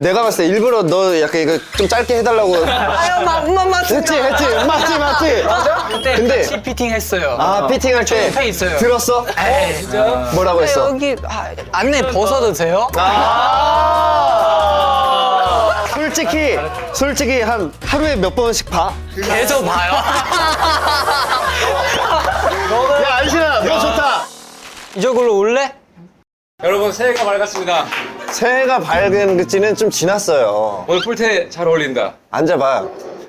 내가 봤을 때 일부러 너 약간 이거 좀 짧게 해달라고 아유, 맞지. 맞지. 그때 같이 피팅 했어요. 아, 피팅할 때 옆에 있어요. 들었어? 에이, 진짜? 뭐라고 했어? 여기 안내 벗어도 돼요? 솔직히 한 하루에 몇 번씩 봐? 계속 봐요. 야, 안신아, 너 좋다. 이쪽으로 올래? 여러분 새해가 밝았습니다. 새해가 밝은 지는 좀 지났어요. 오늘 뿔테 잘 어울린다. 앉아봐.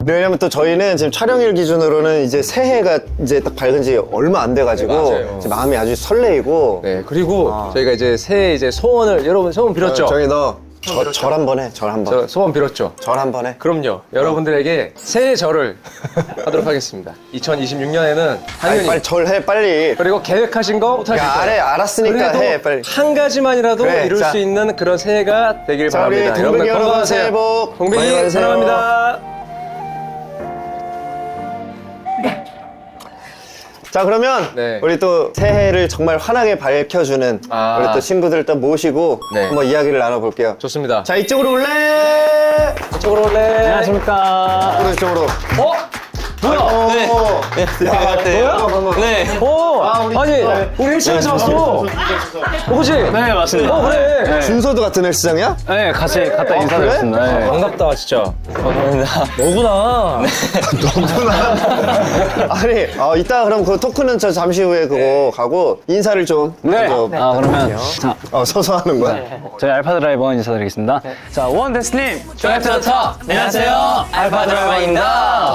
왜냐면 또 저희는 지금 촬영일 기준으로는 이제 새해가 이제 딱 밝은 지 얼마 안 돼가지고 맞아요. 지금 마음이 아주 설레이고. 네 그리고 저희가 이제 새해 이제 소원을 여러분 소원 빌었죠. 저기 너 절 한 번 해. 절 한 번. 저 소원 빌었죠. 절 한 번 해. 그럼요. 여러분들에게 새해 절을 하도록 하겠습니다. 2026년에는 당연히 빨리 절해 빨리. 그리고 계획하신 거 못하실 야, 거예요. 알았으니까 그래도 해 빨리. 한 가지만이라도 그래, 이룰 자. 수 있는 그런 새해가 되길 자, 우리 바랍니다. 동백이 여러분 건강하세요. 새해 복 많이 동백이 받으세요. 사랑합니다. 자, 그러면 네. 우리 또 새해를 정말 환하게 밝혀주는 아. 우리 또 친구들 또 모시고 네. 한번 이야기를 나눠볼게요. 좋습니다. 자, 이쪽으로 올래? 이쪽으로 올래. 안녕하십니까. 오른쪽으로. 어? 뭐야? 네. 야, 뭐야? 네. 오! 아니, 우리 헬스장에서 왔어. 그치? 네, 맞습니다. 그래. 준서도 같은 헬스장이야? 네, 같이 갔다 인사드렸습니다. 네. 반갑다, 진짜. 감사합니다. 너구나. 아니, 이따 그럼 그 토크는 저 잠시 후에 그거 가고 인사를 좀. 네. 먼저. 아, 그러면 자, 서서 하는 거야? 저희 알파 드라이버 인사드리겠습니다. 자, 원데스님, 드라이브 투 탑. 안녕하세요, 알파 드라이버입니다.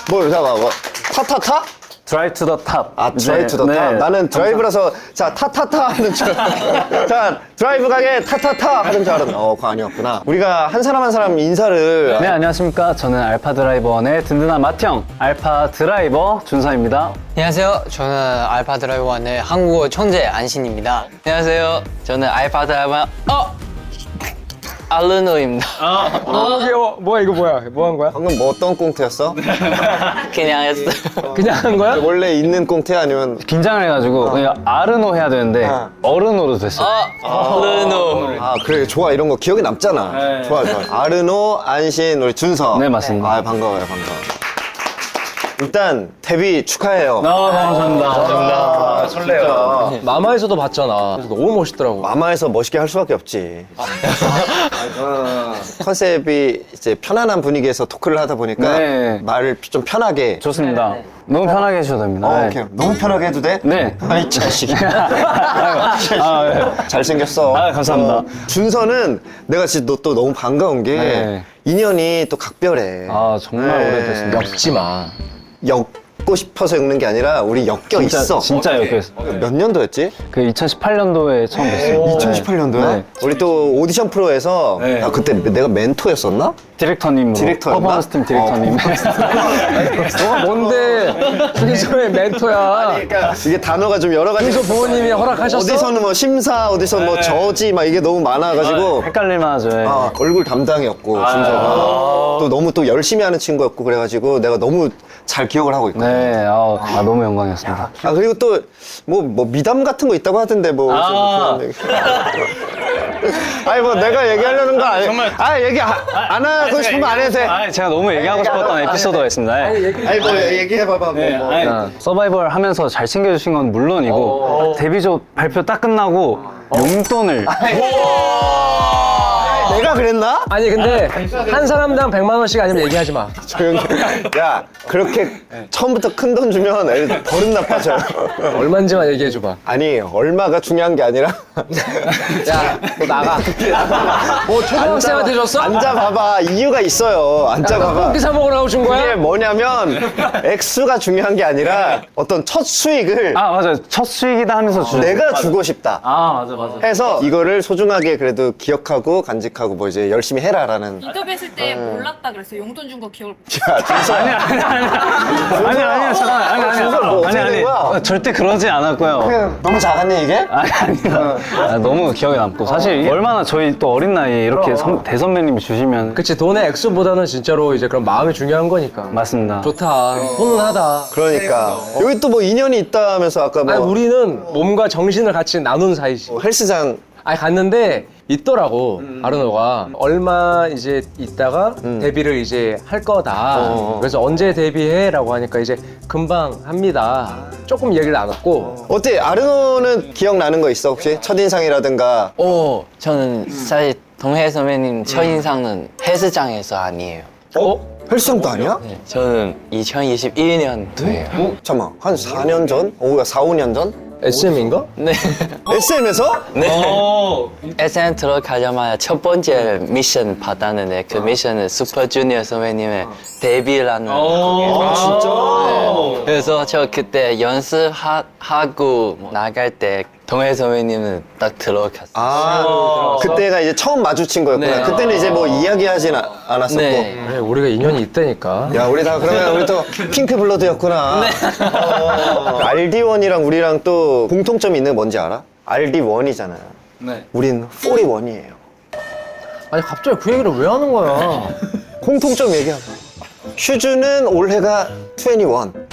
뭐, 잠깐만, 뭐. 타타타? 드라이브 투 더 탑. 아, 드라이브 투 더 네. 탑. 나는 드라이브라서, 자, 타타타 하는 줄 알았어. 자, 드라이브 가게 타타타 하는 줄 알았는데, 그거 아니었구나. 우리가 한 사람 한 사람 인사를. 네, 안녕하십니까. 저는 알파 드라이버원의 든든한 맏형, 알파 드라이버 준서입니다. 안녕하세요. 저는 알파 드라이버원의 한국어 천재 안신입니다. 안녕하세요. 저는 알파 드라이버 알르노입니다. 너무 귀여워. 뭐야, 이거 뭐야? 뭐 한 거야? 방금 뭐 어떤 꽁트였어? 그냥 했어요. 그냥 한 거야? 원래 있는 꽁트 아니면. 긴장을 해가지고 그냥 아르노 해야 되는데 어른노로 됐어요. 알르노. 아, 그래. 좋아. 이런 거 기억에 남잖아. 좋아. 아르노, 안신, 우리 준서. 네, 맞습니다. 아, 반가워요. 일단, 데뷔 축하해요. 감사합니다. 설레요. 마마에서도 봤잖아. 그래서 너무 멋있더라고. 마마에서 멋있게 할 수밖에 없지. 컨셉이 이제 편안한 분위기에서 토크를 하다 보니까 네. 말을 좀 편하게. 좋습니다. 너무 편하게 해주셔도 됩니다. 네. 오케이. 너무 편하게 해도 돼? 네. 아이, 자식이. 아, 네. 잘생겼어. 아, 감사합니다. 준서는 내가 진짜 너 또 너무 반가운 게 네. 인연이 또 각별해. 아, 정말 네. 오래됐습니다. 엮지 마. 엮고 싶어서 엮는 게 아니라 우리 엮여 있어. 진짜 옆에서. 몇 년도였지? 그 2018년도에 처음 뵀어요. 2018년도야? 네. 우리 또 오디션 프로에서 네. 아, 그때 내가 멘토였었나? 디렉터님으로. 디렉터였나? 퍼포먼스 팀 디렉터님. 너가 뭔데? 준서의 멘토야. 그러니까 이게 단어가 좀 여러 가지. 준서 부모님이 허락하셨어? 어디서는 뭐 심사, 어디서 뭐 저지 막 이게 너무 많아가지고 헷갈릴만 하죠. 예. 얼굴 담당이었고 준서가 또 너무 또 열심히 하는 친구였고 그래가지고 내가 너무 잘 기억을 하고 있거든. 네, 너무 영광이었습니다. 아 그리고 또 뭐 미담 같은 거 있다고 하던데 뭐. 아. 그런 얘기. 아니 뭐 내가 얘기하려는 거 아니. 정말. 아 얘기 안 하고 싶으면 안 해도 돼. 제가 너무 얘기하고 싶었던 에피소드가 있습니다. 예. 아니 뭐 얘기해봐봐. 뭐. 서바이벌 하면서 잘 챙겨주신 건 물론이고 데뷔조 발표 딱 끝나고 용돈을 내가 그랬나? 아니, 근데 한 사람당 100만 원씩 아니면 얘기하지 마. 조용히. 야 그렇게 처음부터 큰 돈 주면 애들 버릇 나빠져. 얼마인지만 얘기해줘봐. 아니 얼마가 중요한 게 아니라. 야, 너 나가. 뭐 초등학생한테 줬어? 앉아봐봐. 이유가 있어요. 앉아봐봐. 떡볶이 사 먹으러 오신 이게 거야? 뭐냐면 액수가 중요한 게 아니라 어떤 첫 수익을 맞아요. 첫 수익이다 하면서 주죠. 내가 주고 싶다 맞아. 해서 이거를 소중하게 그래도 기억하고 간직하고 뭐 이제 열심히 해라라는. 인터뷰 했을 때 몰랐다 그랬어. 용돈 준 거 기억을 야, 준서. 아니야, 잠깐만. 준서 뭐 어떻게 된 거야? 절대 그러지 않았고요. 너무 작았니 이게? 아니요. 너무 기억에 남고 사실 얼마나 저희 또 어린 나이에 이렇게 대선배님이 주시면 그치, 돈의 액수보다는 진짜로 이제 그런 마음이 중요한 거니까. 맞습니다. 좋다. 훈훈하다. 그러니까 여기 또 뭐 인연이 있다면서 아까 뭐 아니, 우리는 몸과 정신을 같이 나눈 사이지. 헬스장 아니, 갔는데 있더라고. 아르노가 얼마 이제 있다가 데뷔를 이제 할 거다. 그래서 언제 데뷔해라고 하니까 이제 금방 합니다. 조금 얘기를 나눴고 어때? 아르노는 기억나는 거 있어 혹시? 첫인상이라든가. 저는 사실 동해 선배님 첫인상은 헬스장에서 아니에요. 헬스장도 아니야? 네, 저는 2021년도예요. 잠깐만 한 4년 전? 4, 5년 전? SM인가? 네. SM에서? SM 들어가자마자 첫 번째 미션 받았는데 그 미션은 슈퍼주니어 선배님의 데뷔라는 진짜? 그래서 저 그때 연습하고 나갈 때 동해 선배님은 딱 들어갔어요. 아, 그때가 이제 처음 마주친 거였구나. 네. 그때는 이제 뭐 이야기하진 않았었고. 네. 그래, 우리가 인연이 있다니까. 야, 우리 다 그러면 우리 또 핑크 블러드였구나. RD1이랑 우리랑 또 공통점이 있는 게 뭔지 알아? RD1이잖아요. 네. 우린 41이에요. 아니 갑자기 그 얘기를 왜 하는 거야? 공통점 얘기하고. 슈즈는 올해가 21.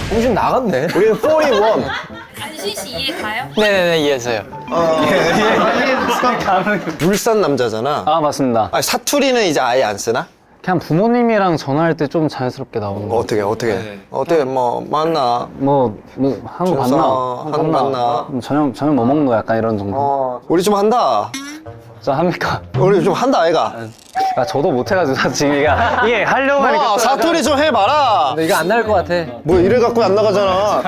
정신 나갔네. 우리는 41. 안신 씨 이해 가요? 네네네 이해했어요. 울산 남자잖아. 아, 맞습니다. 아니, 사투리는 이제 아예 안 쓰나? 그냥 부모님이랑 전화할 때 좀 자연스럽게 나오는 거. 어떻게 뭐 만나. 한국 준서, 봤나? 한국 봤나? 저녁 뭐 먹는 거 약간 이런 정도. 우리 좀 한다. 저 합니까? 우리 좀 한다 아이가. 아, 저도 못해가지고 지금 이게 하려고 하니까. 와, 사투리 좀 해봐라. 근데 이거 안 나갈 것 같아. 뭐 이래 갖고 안 나가잖아.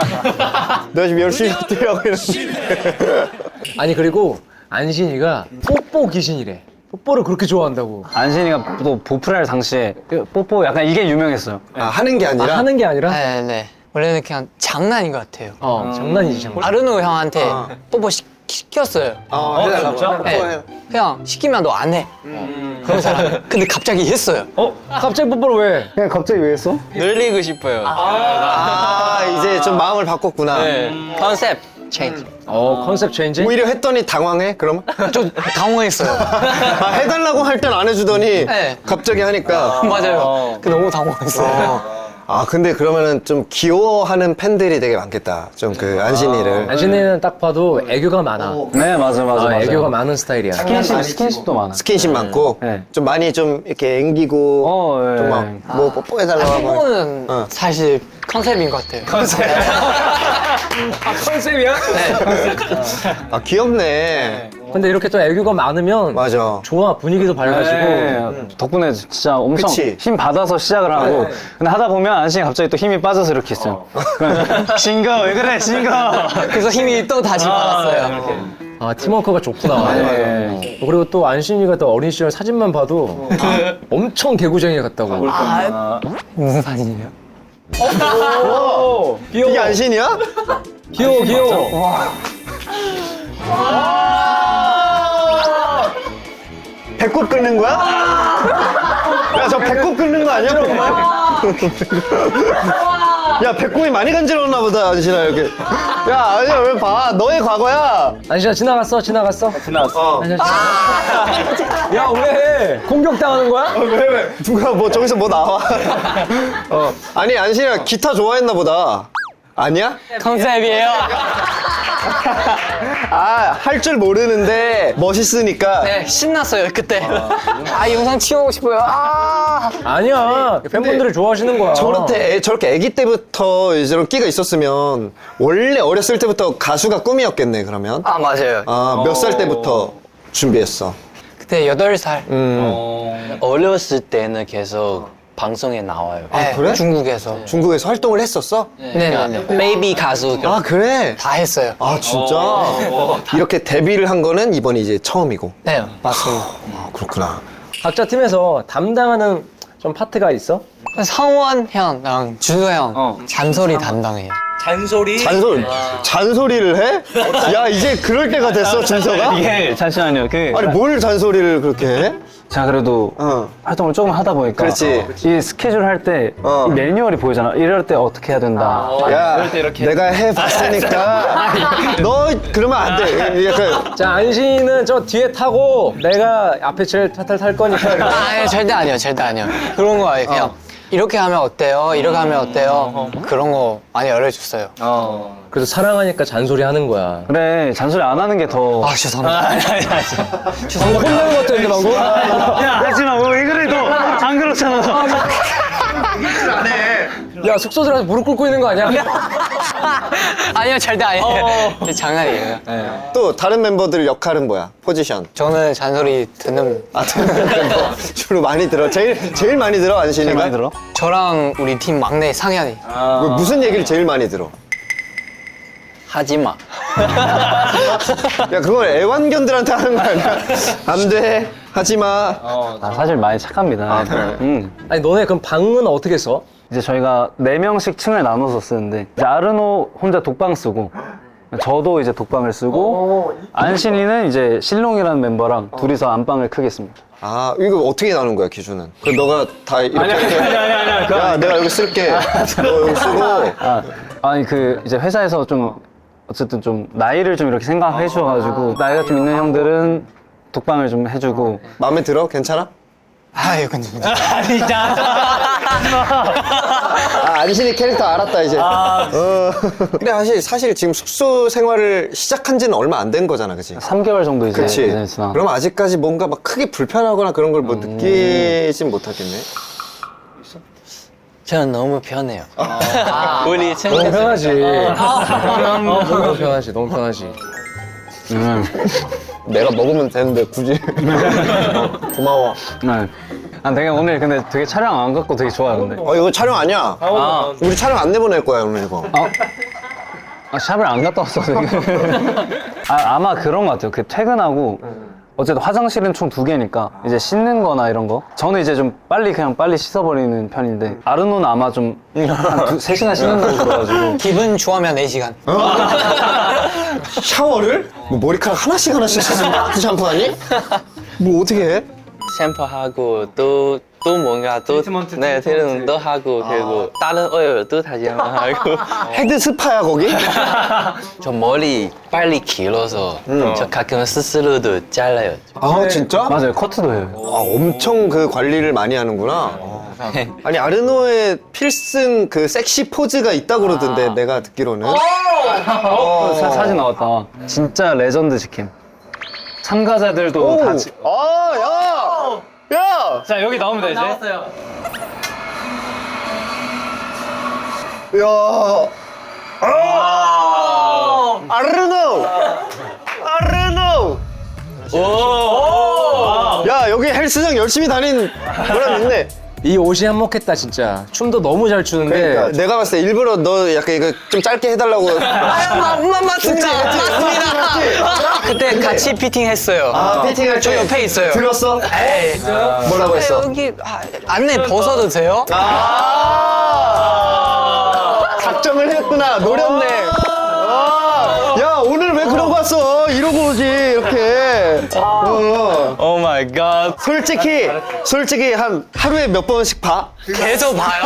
내가 지금 열심히 사투리하고 있는데. 아니 그리고 안신이가 뽀뽀 귀신이래. 뽀뽀를 그렇게 좋아한다고. 안신이가 또 보프랄 당시에 뽀뽀 약간 이게 유명했어요. 아, 하는 게 아니라? 하는 게 아니라? 네네. 원래는 그냥 장난인 것 같아요. 장난이지 장난. 아르노 형한테 뽀뽀 시켰어요. 해달라고. 네. 그냥 시키면 너 안 해. 그런 사람. 근데 갑자기 했어요. 갑자기 뽀뽀를 왜? 그냥 갑자기 왜 했어? 늘리고 싶어요. 아, 이제 좀 마음을 바꿨구나. 네. 컨셉 체인지. 컨셉 체인지? 오히려 했더니 당황해? 그럼? 좀 당황했어요. 아, 해달라고 할 땐 안 해주더니 네. 갑자기 하니까. 맞아요. 너무 당황했어요. 아, 근데 그러면은 좀 귀여워하는 팬들이 되게 많겠다. 좀 그 안신이를. 안신이는 딱 봐도 애교가 많아. 네, 맞아요. 애교가 많은 스타일이야. 스킨십도 많아. 스킨십 많고 네. 좀 많이 좀 이렇게 앵기고 예. 좀 막 뭐 뽀뽀해달라고 하고. 뽀뽀는 사실 컨셉인 것 같아요. 컨셉이야? 아, 귀엽네. 근데 이렇게 또 애교가 많으면 맞아. 좋아, 분위기도 밝아지고. 네. 덕분에 진짜 엄청 그치? 힘 받아서 시작을 하고 근데 하다 보면 안신이 갑자기 또 힘이 빠져서 이렇게 있어요. 싱거 왜 그래 싱거. 그래서 힘이 또 다시 받았어요. 아, 팀워크가 좋구나. 네. 그리고 또 안신이가 또 어린 시절 사진만 봐도 엄청 개구쟁이 같다고. 무슨 사진이에요? 이게 안신이야? 귀여워, 귀여워. 배꼽 끓는 거야? 야, 저 배꼽 끓는 거 아니야? 야, 배꼽이 많이 간지러웠나 보다, 안신아, 이렇게. 야, 아니야, 왜 봐? 너의 과거야. 안신아, 지나갔어? 지나갔어? 지나왔어. 안신아, 지나갔어? 야, 왜? 공격당하는 거야? 왜? 누가 뭐 저기서 뭐 나와? 아니, 안신이가 기타 좋아했나 보다. 아니야? 컨셉이에요. 아, 할 줄 모르는데 멋있으니까. 네, 신났어요 그때. 영상 치우고 싶어요. 아니야. 팬분들이 좋아하시는 거야. 저렇게 애기 때부터 저런 끼가 있었으면 원래 어렸을 때부터 가수가 꿈이었겠네, 그러면. 맞아요. 아, 몇 살 때부터 준비했어? 그때 8살. 어렸을 때는 계속 방송에 나와요. 그래? 중국에서. 중국에서 활동을 했었어? 네네네. 베이비 가수 아, 그래? 다 했어요. 아, 진짜? 이렇게 데뷔를 한 거는 이번이 이제 처음이고. 네, 맞습니다. 아, 그렇구나. 각자 팀에서 담당하는 좀 파트가 있어? 성원 형랑 준호 형 잔소리 담당해요. 잔소리를 해? 야, 이제 그럴 때가 됐어, 준서가? 이게 잠시만요. 아니, 뭘 잔소리를 그렇게 해? 제가 그래도 활동을 조금 하다 보니까 그렇지. 이 스케줄 할 때 이 매뉴얼이 보이잖아. 이럴 때 어떻게 해야 된다. 야, 내가 해봤으니까 너 그러면 안 돼. 약간 자, 안신이는 저 뒤에 타고 내가 앞에 제일 탈 거니까. 절대 아니요, 절대 아니요. 그런 거 아니에요. 그냥 이렇게 하면 어때요? 이렇게 하면 어때요? 그런 거 많이 알려줬어요. 그래도 사랑하니까 잔소리 하는 거야. 그래, 잔소리 안 하는 게 더. 아, 죄송합니다. 방금 혼내는 것 같은데 방금? 야, 하지 마. 왜 그래, 너. 안 그렇잖아. 야 숙소 들어가서 무릎 꿇고 있는 거 아니야? 아니요, 절대 아니에요. 장난이에요. 또 다른 멤버들 역할은 뭐야? 포지션. 저는 잔소리 듣는. 아, 주로 많이 들어. 제일 많이 들어, 안신이가? 많이 들어? 저랑 우리 팀 막내 상현이. 무슨 얘기를 제일 많이 들어? 하지 마. 야, 그걸 애완견들한테 하는 거 아니야? 안 돼. 하지 마. 아, 사실 많이 착합니다. 아니 너네 그럼 방은 어떻게 써? 이제 저희가 4명씩 층을 나눠서 쓰는데, 이제 아르노 혼자 독방 쓰고, 저도 이제 독방을 쓰고, 안신이는 이제 실롱이라는 멤버랑 둘이서 안방을 크게 씁니다. 아, 이거 어떻게 나눈 거야, 기준은? 그 너가 다 이렇게. 아니. 야, 내가 여기 쓸게. 너 여기 쓰고. 아니, 이제 회사에서 좀, 어쨌든 좀, 나이를 좀 이렇게 생각해 주셔가지고, 나이가 좀 있는 형들은 독방을 좀 해주고. 마음에 들어? 괜찮아? 아유, 근데. 아, 안신이 캐릭터 알았다, 이제. 근데 사실 지금 숙소 생활을 시작한 지는 얼마 안 된 거잖아, 그치? 3개월 정도 이제 그치? 지나. 그럼 아직까지 뭔가 막 크게 불편하거나 그런 걸 뭐 느끼진 못하겠네? 저는 너무 편해요. 우리 너무 친구들. 편하지. 너무 편하지. 너무 편하지. 내가 먹으면 되는데, 굳이. 고마워. 네. 아, 되게 오늘 근데 되게 촬영 안 갖고 되게 좋아요, 근데. 이거 촬영 아니야. 우리 촬영 안 내보낼 거야, 오늘 이거. 아, 샵을 안 갔다 왔어, 되게. 아마 그런 것 같아요. 그 퇴근하고, 어쨌든 화장실은 총 2개니까, 이제 씻는 거나 이런 거. 저는 이제 좀 빨리 씻어버리는 편인데, 아르노는 아마 좀, 한 3시간 씻는다고 그래가지고. 기분 좋아하면 4시간. 샤워를? 뭐 머리카락 하나씩 샴푸하니? 뭐 어떻게 해? 샴푸하고 또 뭔가 또 네, 트리트먼트도 하고 그리고 다른 오일도 다시 한번 하고 헤드 스파야, 거기? 저 머리 빨리 길어서 저 가끔 스스로도 잘라요. 아, 진짜? 맞아요, 커트도 해요. 아, 엄청 그 관리를 많이 하는구나. 아니, 아르노의 필승 그 섹시 포즈가 있다고 그러던데, 내가 듣기로는. 사진 나왔다. 진짜 레전드 직캠. 참가자들도 다. 아, 야! 야! 자, 여기 나오면 되지. 야! 아르노! 아르노! 야, 여기 헬스장 열심히 다닌 사람 있네. 이 옷이 한몫했다 진짜. 춤도 너무 잘 추는데. 그러니까 내가 봤을 때 일부러 너 약간 이거 좀 짧게 해달라고. 맞습니다. 그때 같이 피팅했어요. 아, 피팅할 저 때 옆에 있어요. 들었어? 뭐라고 했어? 여기 안내 벗어도 돼요? 작정을 했구나. 노렸네. 야, 오늘 왜 그러고 왔어? 이러고 오지, 이렇게. 오 마이 갓. 솔직히 한 하루에 몇 번씩 봐? 계속 봐요.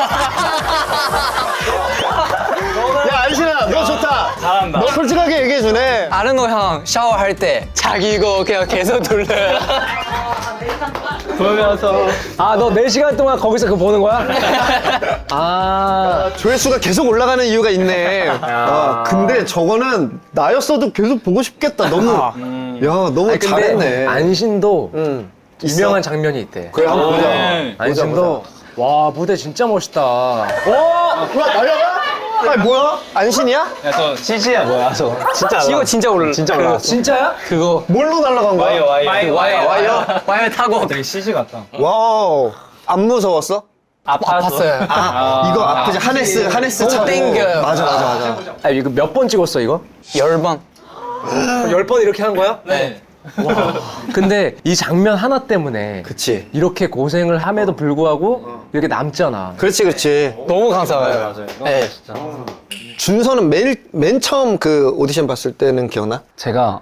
야, 안신아, 너 좋다. 잘한다. 너 솔직하게 얘기해주네. 아르노 형 샤워할 때 자기 이거 그냥 계속 돌려요. 아 너 4시간 동안 거기서 그거 보는 거야? 아 조회수가 계속 올라가는 이유가 있네. 근데 저거는 나였어도 계속 보고 싶겠다. 너무, 야, 너무 근데 잘했네. 안신도 있어? 유명한 장면이 있대. 그래, 한번 보자. 안신도 와 무대 진짜 멋있다. 와, 날려가? 아니, 뭐야? 안신이야? 야, 저 CG야, 뭐야, 저. 진짜. 이거 진짜 올라. 진짜 올라왔어. 진짜야? 그거 뭘로 날아간 거야? 와이어 타고 되게 CG 같다. 와우. 안 무서웠어? 아팠어요. 이거 아프지? 하네스 차고. 땡겨요. 맞아. 아 이거 몇 번 찍었어 이거? 10번. 10번 이렇게 한 거야? 네. 근데 이 장면 하나 때문에 그치. 이렇게 고생을 함에도 불구하고 이렇게 남잖아. 그렇지. 너무 감사해요. 네. 준서는 맨 처음 그 오디션 봤을 때는 기억나? 제가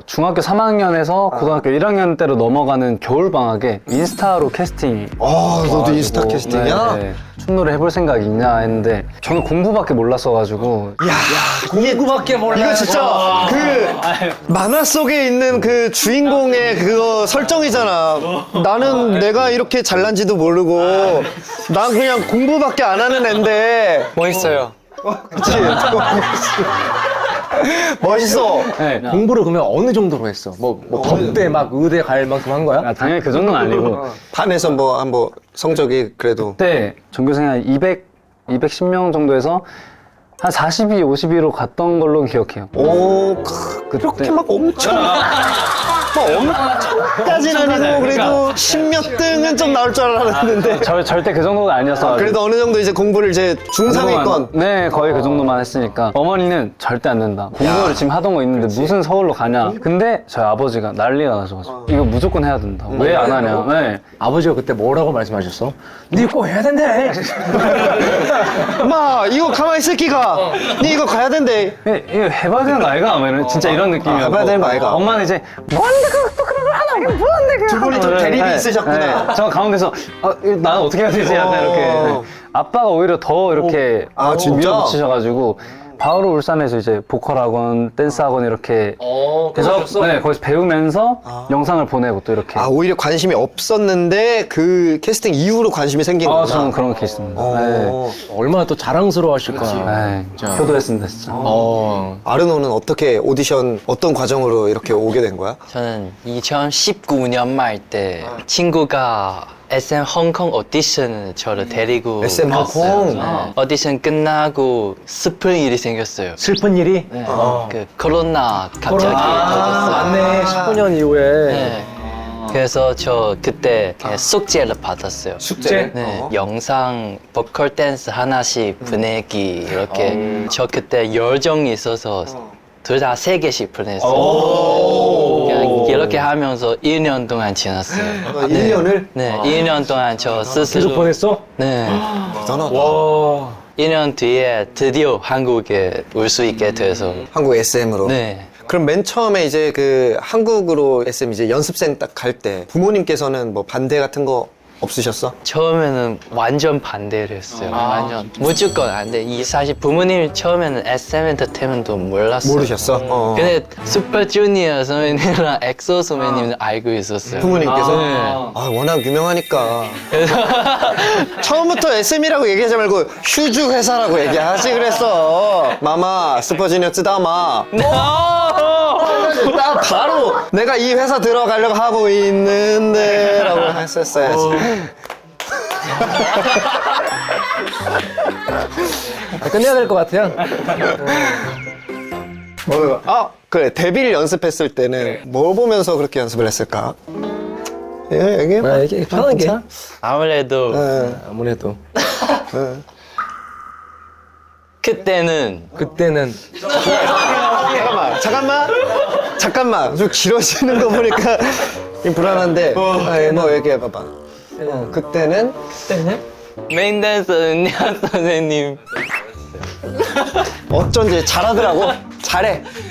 중학교 3학년에서 고등학교 1학년 때로 넘어가는 겨울 방학에 인스타로 캐스팅이 너도 인스타 와가지고, 캐스팅이야? 네, 네. 충노를 해볼 생각 있냐 했는데 저는 공부밖에 몰랐어가지고 공부밖에 몰라. 이거 진짜 그 만화 속에 있는 그 주인공의 그거 설정이잖아. 나는 내가 이렇게 잘난지도 모르고 난 그냥 공부밖에 안 하는 앤데 멋있어요. 그치? 멋있어. 네. 공부를 그러면 어느 정도로 했어? 뭐 법대 막 의대 갈 만큼 한 거야? 당연히 그 정도는 아니고 반에서 뭐 성적이 그래도 그때 전교생이 한 210명 정도에서 한 42, 52로 갔던 걸로 기억해요. 그렇게 막 엄청까지는 아니고 그래도 십몇 등은 좀 나올 줄 알았는데 절대 그 정도가 아니었어. 그래도 어느 정도 이제 공부를 이제 중3위권 네, 거의 그 정도만 했으니까 어머니는 절대 안 된다. 공부를 지금 하던 거 있는데 무슨 서울로 가냐. 근데 저희 아버지가 난리가 나셔가지고 이거 무조건 해야 된다. 왜 안 하냐. 네. 아버지가 그때 뭐라고 말씀하셨어? 니 꼭 해야 된대. 엄마 이거 가만히 있을 기가 니 이거 가야 된대. 이거 해봐야 되는 거 아이가? 막 이런 진짜 이런 느낌이었고 해봐야 되는 거 아이가? 엄마는 이제 뭐하는데 또 그런 걸 하나 이게 뭐하는데 그거 두 분이 좀 대립이 있으셨구나. 저 가운데서 이거 나는 어떻게 해야 되지? 약간 이렇게 네. 아빠가 오히려 더 이렇게 진짜? 밀어붙이셔가지고 바로 울산에서 이제 보컬 학원, 댄스 학원 이렇게 해서 네, 거기서 배우면서 영상을 보내고 또 이렇게 오히려 관심이 없었는데 그 캐스팅 이후로 관심이 생긴 거구나. 저는 그런 게 있습니다. 네. 얼마나 또 자랑스러워하실 거야. 네. 효도했습니다 진짜. 아르노는 어떻게 오디션 어떤 과정으로 이렇게 오게 된 거야? 저는 2019년 말 때 친구가 SM 홍콩 오디션을 저를 데리고 SM 갔어요. 홍콩? 네. 오디션 끝나고 슬픈 일이 생겼어요. 슬픈 일이? 그 코로나 갑자기 터졌어요. 맞네. 19년 이후에. 네. 그래서 저 그때 그냥 숙제를 받았어요. 숙제? 네, 영상 보컬 댄스 하나씩 보내기 이렇게 저 그때 열정이 있어서 둘 다 3개씩 보냈어요. 그냥 이렇게 하면서 1년 동안 지났어요. 1년을? 네, 1년 동안 저 스스로 계속 보냈어? 네, 대단하다. 1년 뒤에 드디어 한국에 올 수 있게 돼서 한국 SM으로. 네. 그럼 맨 처음에 이제 그 한국으로 SM 이제 연습생 딱 갈 때 부모님께서는 뭐 반대 같은 거 없으셨어? 처음에는 완전 반대를 했어요. 완전 무조건 안 돼. 사실 부모님이 처음에는 SM 엔터테인먼트 몰랐어요. 모르셨어? 근데 슈퍼주니어 선배님이랑 엑소 선배님은 알고 있었어요. 부모님께서? 워낙 유명하니까. 처음부터 SM이라고 얘기하지 말고 휴즈 회사라고 얘기하지 그랬어. 마마, 슈퍼주니어 쓰다마. 딱 바로 내가 이 회사 들어가려고 하고 있는데 라고 했었어야지. 끝내야 될 것 같아요. 그래. 데뷔를 연습했을 때는 뭘 보면서 그렇게 연습을 했을까? 얘기해봐. 이게 편하게. 아무래도 아무래도. 그때는 잠깐만. 좀 길어지는 거 보니까 좀 불안한데. 뭐 얘기해봐봐. 그때는? 메인 댄서 은야 선생님 어쩐지 잘하더라고.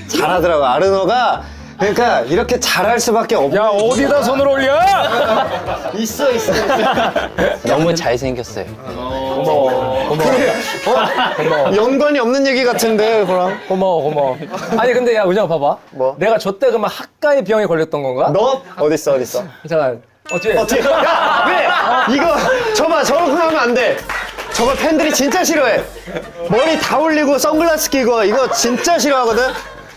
잘하더라고. 아르노가 그러니까 이렇게 잘할 수밖에 없는. 야, 어디다 손을 올려? 있어. 너무 잘생겼어요. 연관이 없는 얘기 같은데, 그럼. 고마워. 아니, 근데 야, 은영아, 봐봐. 뭐? 내가 저 때 그러면 학가의 병에 걸렸던 건가? 너? 어딨어? 잠깐. 어떻게? 야, 왜? 이거, 저렇게 하면 안 돼. 저거 팬들이 진짜 싫어해. 머리 다 올리고 선글라스 끼고, 이거 진짜 싫어하거든?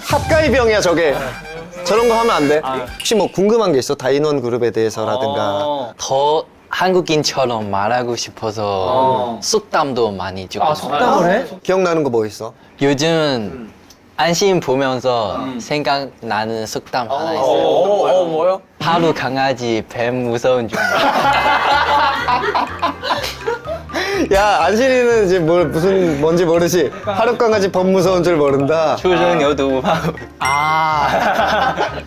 학가의 병이야, 저게. 저런 거 하면 안 돼. 혹시 뭐 궁금한 게 있어? 다인원 그룹에 대해서라든가. 더 한국인처럼 말하고 싶어서 속담도 많이 주고 속담을 해? 기억나는 거 뭐 있어? 요즘 안심 보면서 생각나는 속담 하나 있어요. 뭐요? 하루 강아지 뱀 무서운 중. 야, 안신이는 이제 뭔지 모르지? 하루 강아지 범 무서운 줄 모른다. 초저녁도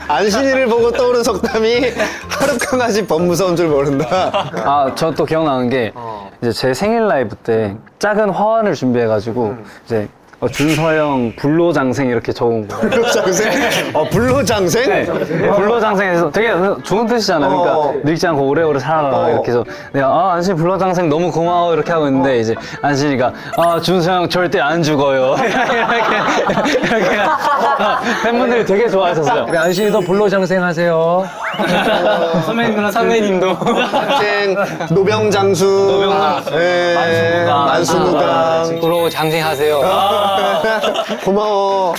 안신이를 보고 떠오른 속담이 하루 강아지 범 무서운 줄 모른다. 저 또 기억나는 게 이제 제 생일 라이브 때 작은 화환을 준비해가지고 이제 준서형 불로장생 이렇게 적은 거예요. 불로장생? 불로장생? 네. 불로장생에서 되게 좋은 뜻이잖아요. 그러니까 늙지 않고 오래오래 살아라 이렇게 해서 내가 안신 불로장생 너무 고마워 이렇게 하고 있는데 이제 안신이가 준서 형 절대 안 죽어요. 이렇게 팬분들이 되게 좋아하셨어요. 우리 안신이도 불로장생 하세요. 선배님도 장생, 노병장수, 만수무강. 프로 장생하세요. 고마워.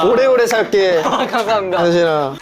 오래오래 살게. 감사합니다. 안신아.